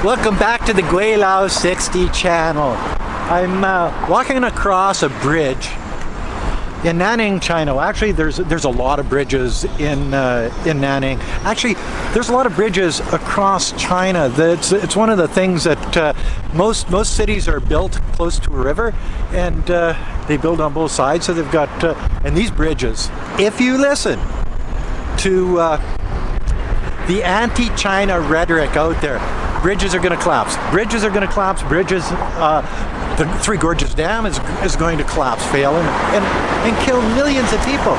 Welcome back to the Gweilo 60 channel. I'm walking across a bridge in Nanning, China. Actually, there's a lot of bridges in Nanning. Actually, there's a lot of bridges across China. It's one of the things that most cities are built close to a river, and they build on both sides. So they've got and these bridges. If you listen to the anti-China rhetoric out there, bridges are going to collapse. Bridges are going to collapse. Bridges. The Three Gorges Dam is going to collapse, fail, and kill millions of people.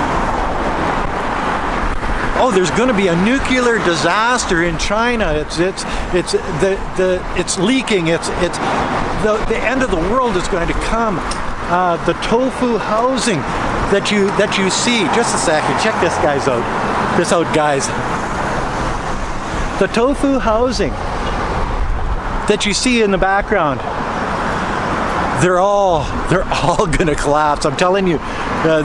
Oh, there's going to be a nuclear disaster in China. It's leaking. It's the end of the world is going to come. The tofu housing that you see. Just a second. Check this out, guys. The tofu housing that you see in the background, they're all gonna collapse. I'm telling you,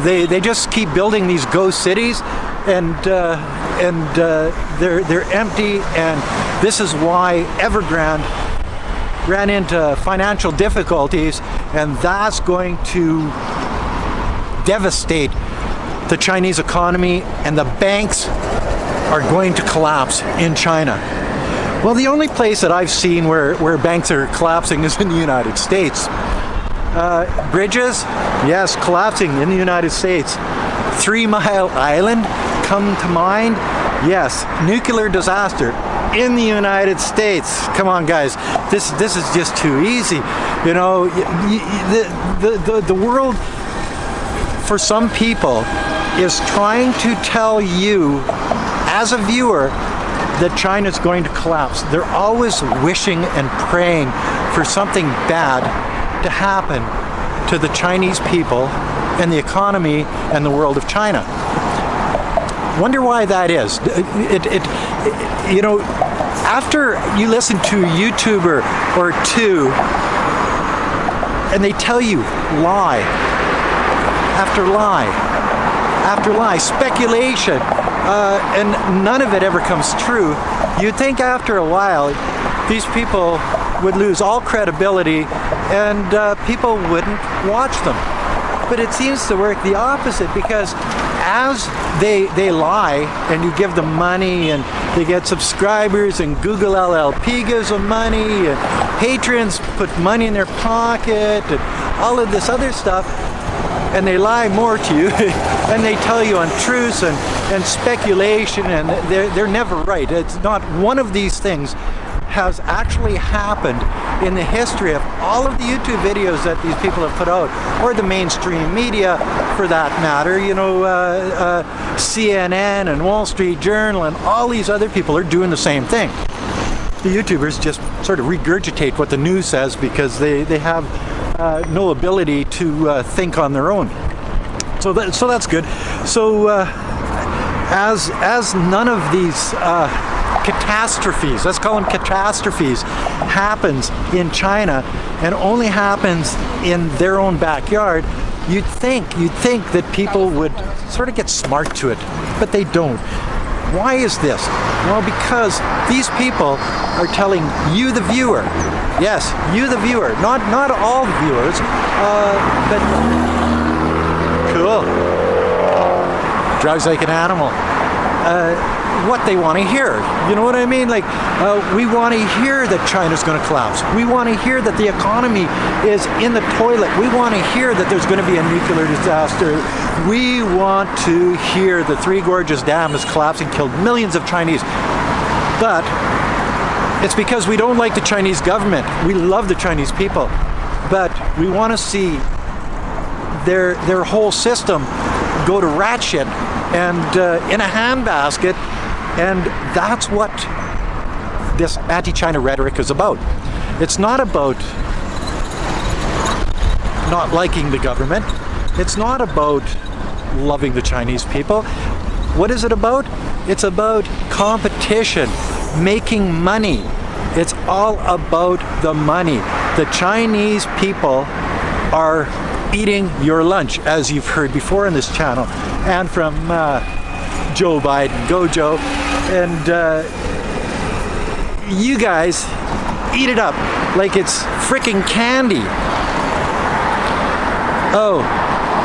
they just keep building these ghost cities, and they're empty. And this is why Evergrande ran into financial difficulties, and that's going to devastate the Chinese economy, and the banks are going to collapse in China. Well, the only place that I've seen where banks are collapsing is in the United States. Bridges, yes, collapsing in the United States. 3 Mile Island, come to mind. Yes, nuclear disaster in the United States. Come on, guys, this is just too easy. You know, the world, for some people, is trying to tell you, as a viewer, that China's going to collapse. They're always wishing and praying for something bad to happen to the Chinese people and the economy and the world of China. Wonder why that is. You know, after you listen to a YouTuber or two and they tell you lie after lie after lie, speculation, and none of it ever comes true, you'd think after a while these people would lose all credibility and people wouldn't watch them. But it seems to work the opposite, because as they lie and you give them money and they get subscribers, and Google LLP gives them money, and patrons put money in their pocket and all of this other stuff, and they lie more to you and they tell you untruths and speculation, and they're never right. It's not one of these things has actually happened in the history of all of the YouTube videos that these people have put out, or the mainstream media for that matter. You know, CNN and Wall Street Journal and all these other people are doing the same thing. The YouTubers just sort of regurgitate what the news says because they have no ability to think on their own. So that's good. So as none of these catastrophes, let's call them catastrophes, happens in China and only happens in their own backyard, you'd think that people would sort of get smart to it, but they don't. Why is this? Well, because these people are telling you, the viewer, yes, you, the viewer, not all the viewers, but cool, drives like an animal, what they want to hear. You know what I mean? Like, we want to hear that China's going to collapse. We want to hear that the economy is in the toilet. We want to hear that there's going to be a nuclear disaster. We want to hear the Three Gorges Dam is collapsing, killed millions of Chinese. But it's because we don't like the Chinese government. We love the Chinese people, but we want to see their whole system go to rat shit and in a handbasket. And that's what this anti-China rhetoric is about. It's not about not liking the government. It's not about loving the Chinese people. What is it about? It's about competition, making money. It's all about the money. The Chinese people are eating your lunch, as you've heard before in this channel, and from Joe Biden, go Joe. And you guys eat it up like it's freaking candy. Oh,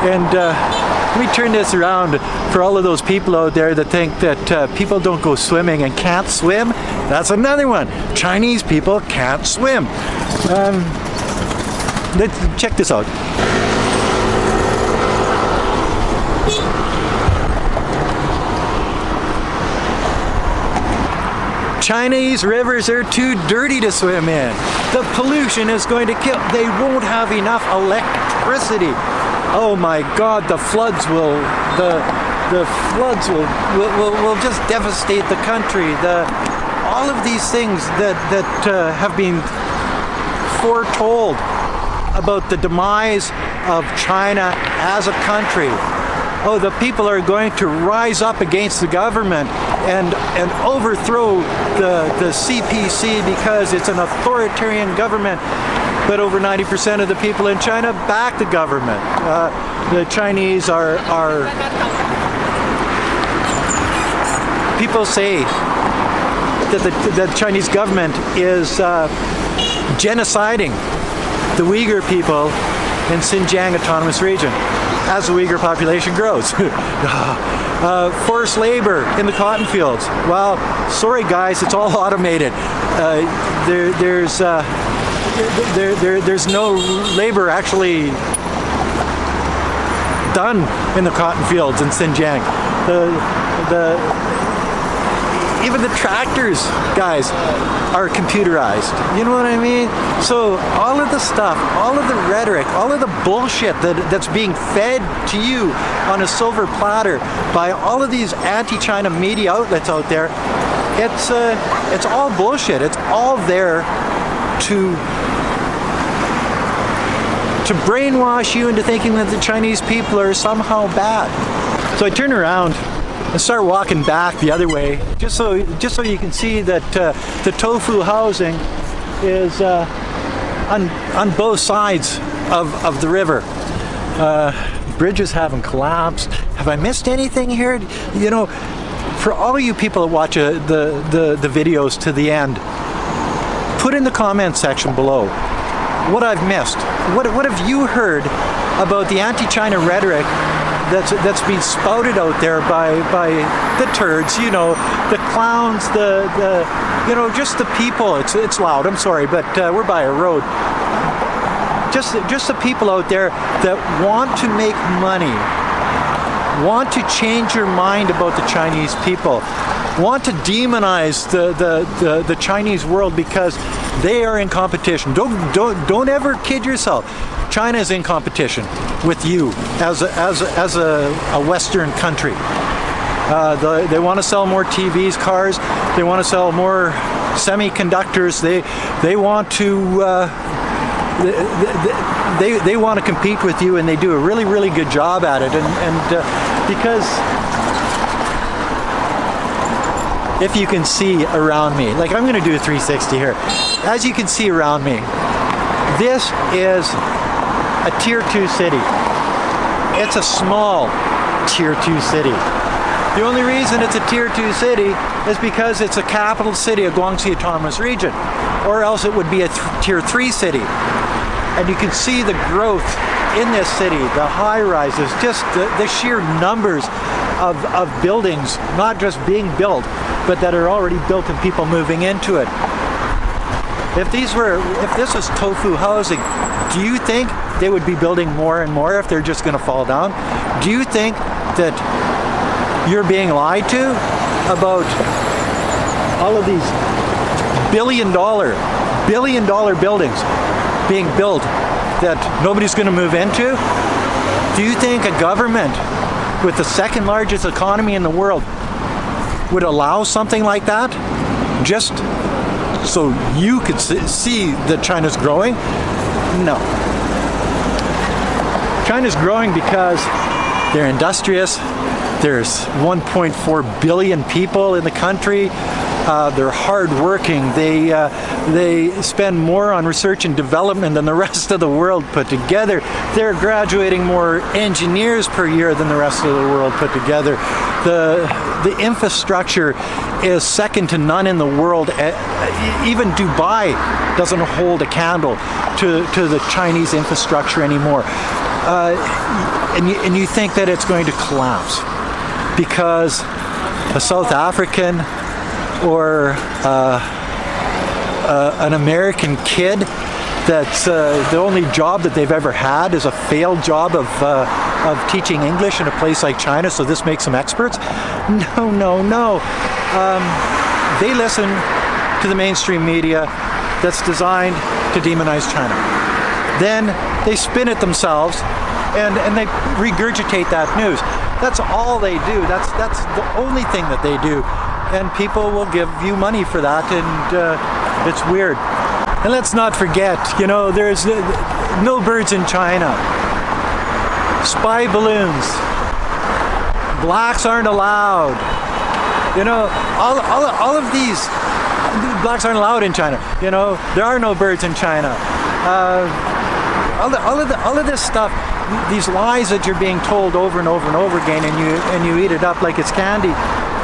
and let me turn this around for all of those people out there that think that people don't go swimming and can't swim. That's another one. Chinese people can't swim. Let's check this out. Chinese rivers are too dirty to swim in. The pollution is going to kill. They won't have enough electricity. Oh my God, the floods will just devastate the country. All of these things that have been foretold about the demise of China as a country. Oh, the people are going to rise up against the government and overthrow the CPC because it's an authoritarian government. But over 90% of the people in China back the government. The Chinese are people say that the Chinese government is genociding the Uyghur people in Xinjiang Autonomous Region as the Uyghur population grows. Forced labor in the cotton fields. Well, sorry guys, it's all automated. There's no labor actually done in the cotton fields in Xinjiang. Even the tractors, guys, are computerized. You know what I mean? So all of the stuff, all of the rhetoric, all of the bullshit that's being fed to you on a silver platter by all of these anti-China media outlets out there, it's all bullshit. It's all there to brainwash you into thinking that the Chinese people are somehow bad. So I turn around and start walking back the other way, just so you can see that the tofu housing is on both sides of the river. Bridges haven't collapsed. Have I missed anything here? You know, for all of you people that watch the videos to the end, put in the comment section below what I've missed. What have you heard about the anti-China rhetoric that's being spouted out there by the turds, you know, the clowns, you know, just the people. It's loud, I'm sorry, but we're by a road. Just the people out there that want to make money, want to change your mind about the Chinese people, want to demonize the Chinese world because they are in competition. Don't ever kid yourself. China is in competition with you as a Western country. They want to sell more TVs, cars. They want to sell more semiconductors. They want to they want to compete with you, and they do a really good job at it. And because if you can see around me, like I'm going to do a 360 here. As you can see around me, this is a Tier 2 city. It's a small Tier 2 city. The only reason it's a Tier 2 city is because it's a capital city of Guangxi Autonomous Region, or else it would be a Tier 3 city. And you can see the growth in this city, the high-rises, just the sheer numbers of buildings, not just being built, but that are already built and people moving into it. If this was tofu housing, do you think they would be building more and more if they're just going to fall down? Do you think that you're being lied to about all of these billion dollar buildings being built that nobody's going to move into? Do you think a government with the second largest economy in the world would allow something like that just so you could see that China's growing? No. China's growing because they're industrious. There's 1.4 billion people in the country. They're hardworking. They spend more on research and development than the rest of the world put together. They're graduating more engineers per year than the rest of the world put together. The infrastructure is second to none in the world. Even Dubai doesn't hold a candle to the Chinese infrastructure anymore. And you think that it's going to collapse because a South African or an American kid that's the only job that they've ever had is a failed job of teaching English in a place like China, so this makes them experts? No, no, no. They listen to the mainstream media that's designed to demonize China. Then they spin it themselves and they regurgitate that news. That's all they do. That's the only thing that they do. And people will give you money for that, and it's weird. And let's not forget, you know, there's no birds in China. Spy balloons. Blacks aren't allowed. You know, all of these, blacks aren't allowed in China. You know, there are no birds in China. All of this stuff, these lies that you're being told over and over and over again, and you eat it up like it's candy,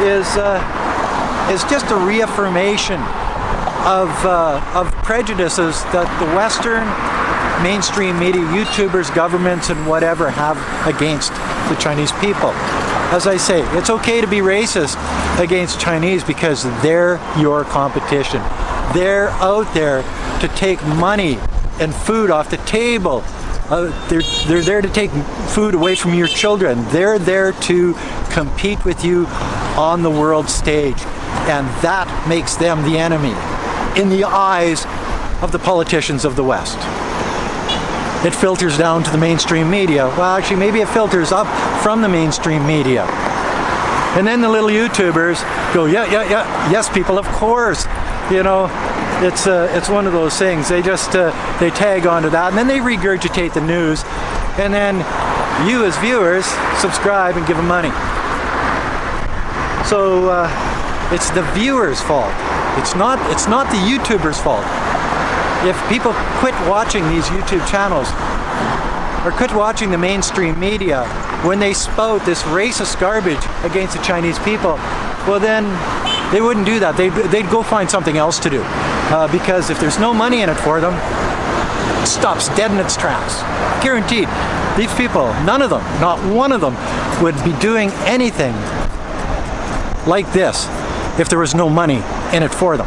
is just a reaffirmation of prejudices that the Western mainstream media, YouTubers, governments, and whatever have against the Chinese people. As I say, it's okay to be racist against Chinese because they're your competition. They're out there to take money and food off the table. They're there to take food away from your children. They're there to compete with you on the world stage. And that makes them the enemy in the eyes of the politicians of the West. It filters down to the mainstream media. Well, actually, maybe it filters up from the mainstream media. And then the little YouTubers go, yeah, yes, people, of course. You know, it's one of those things. They just, they tag onto that, and then they regurgitate the news. And then you as viewers subscribe and give them money. So it's the viewers' fault. It's not the YouTubers' fault. If people quit watching these YouTube channels or quit watching the mainstream media when they spout this racist garbage against the Chinese people, well then they wouldn't do that. They'd go find something else to do. Because if there's no money in it for them, it stops dead in its tracks. Guaranteed. These people, none of them, not one of them, would be doing anything like this if there was no money in it for them.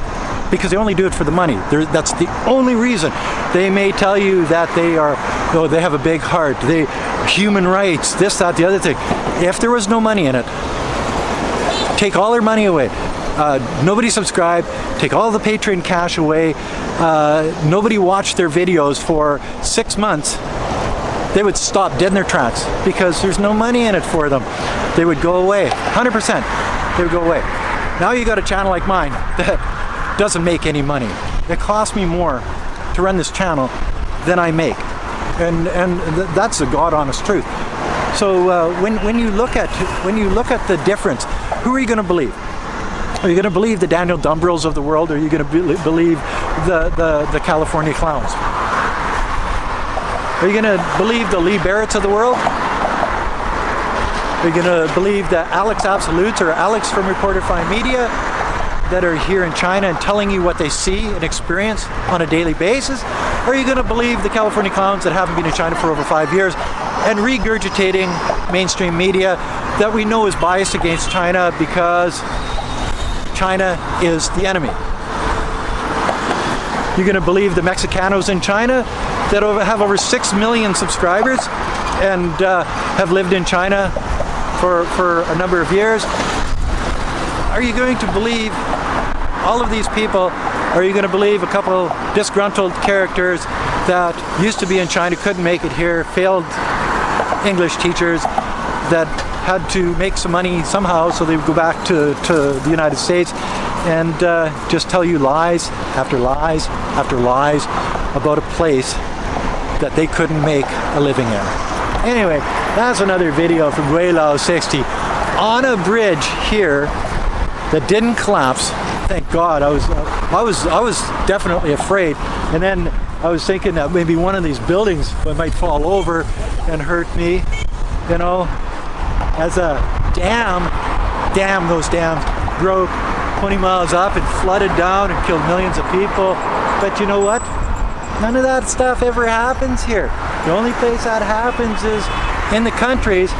Because they only do it for the money. That's the only reason. They may tell you that they are, oh, they have a big heart, they human rights, this, that, the other thing. If there was no money in it, take all their money away. Nobody subscribed, take all the Patreon cash away, nobody watched their videos for 6 months, they would stop dead in their tracks because there's no money in it for them. They would go away, 100%, they would go away. Now you got a channel like mine that doesn't make any money. It costs me more to run this channel than I make, and that's the God honest truth. So when you look at the difference, who are you going to believe? Are you going to believe the Daniel Dumbrells of the world, or are you going to believe the California clowns? Are you going to believe the Lee Barretts of the world? Are you going to believe the Alex Absolutes or Alex from Reporterify Media that are here in China and telling you what they see and experience on a daily basis? Or are you going to believe the California clowns that haven't been in China for over 5 years and regurgitating mainstream media that we know is biased against China because China is the enemy? You're going to believe the Mexicanos in China that have over 6 million subscribers and have lived in China for a number of years? Are you going to believe all of these people? Are you going to believe a couple disgruntled characters that used to be in China, couldn't make it here, failed English teachers that had to make some money somehow, so they would go back to the United States and just tell you lies after lies after lies about a place that they couldn't make a living in? Anyway, that's another video from Gweilo 60 on a bridge here that didn't collapse thank God. I was definitely afraid. And then I was thinking that maybe one of these buildings might fall over and hurt me, you know, as a those dams broke 20 miles up and flooded down and killed millions of people. But you know what? None of that stuff ever happens here. The only place that happens is in the countries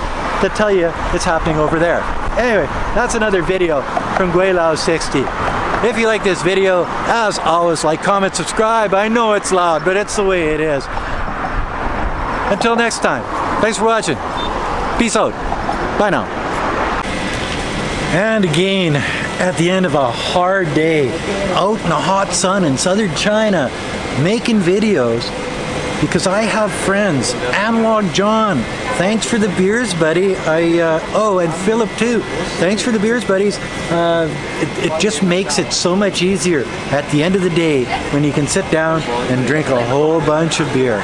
that tell you it's happening over there. Anyway, that's another video from Gweilo 60. If you like this video, as always, like, comment, subscribe. I know it's loud, but it's the way it is. Until next time, thanks for watching. Peace out. Bye now. And again, at the end of a hard day, out in the hot sun in southern China, making videos, because I have friends. Analog John, thanks for the beers, buddy. Oh, and Philip too. Thanks for the beers, buddies. It just makes it so much easier at the end of the day when you can sit down and drink a whole bunch of beer.